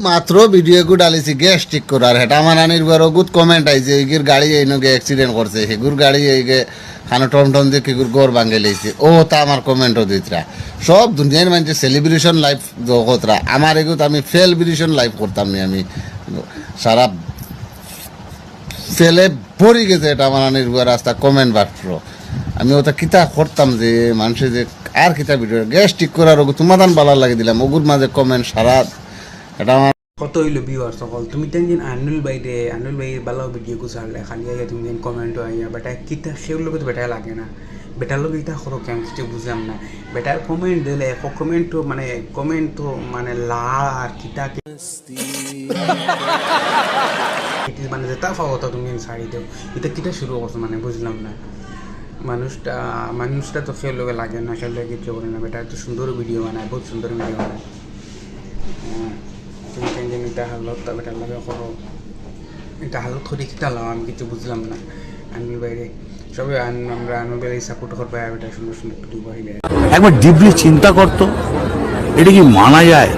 মাত্র ভিডিও গু ডালিছি গ্যাস ঠিক করার হেটা মানানির বড় গুড কমেন্ট আইছে এগির গাড়ি এইনগে অ্যাক্সিডেন্ট করছে হেগুর গাড়ি এইগে খানো টন দিয়ে কিগুর গড় ভাঙে লইছে ও তা আমার কমেন্টও দিতরা সব দুনিয়ার মানুষ সেলিব্রেশন লাইফ জগতরা আমার এগুত আমি সেলিব্রেশন লাইফ করতাম নি আমি সারা ছেলে ভরি গেছে এটা মানানির রাস্তা কমেন্ট বাক্স আমি ওটা কিতা করতাম যে মানুষে যে আর কিতা ভিডিও গ্যাস ঠিক করার ওগু তোমাদান বালার লাগে দিলাম ওগুর মাঝে কমেন্ট সারা এটা আমার কত হইলো ভিউয়ার সকল তুমি তেন দিন আনুল ভাইয়ের ভালো ভিডিও কো ছাড়লে খালি আইয়া তুমি দিন কমেন্ট আইয়া বেটা কিতা সেগুলো তো বেটা লাগে না বেটার লোক ইতা করো কেন কিছু বুঝলাম না বেটার কমেন্ট দিলে কমেন্ট তো মানে লা আর কিতা মানে যেটা পাও তো তুমি ছাড়ি দেও এটা কিতা শুরু করছো মানে বুঝলাম না মানুষটা তো সে লোকে লাগে না সে লোকে কিছু করে না বেটা এত সুন্দর ভিডিও বানায় বহুত সুন্দর ভিডিও বানায় তুমি কেন এটা হালত তা বেটার লাগে করো এটা হালত করে কিতা লাও আমি কিছু বুঝলাম না আনুল বাইরে সবাই আমরা আনুল বাইরে সাপোর্ট করবো বেটা সুন্দর সুন্দর ভিডিও বাহিলে একবার ডিপলি চিন্তা করতো এটা কি মানা যায়?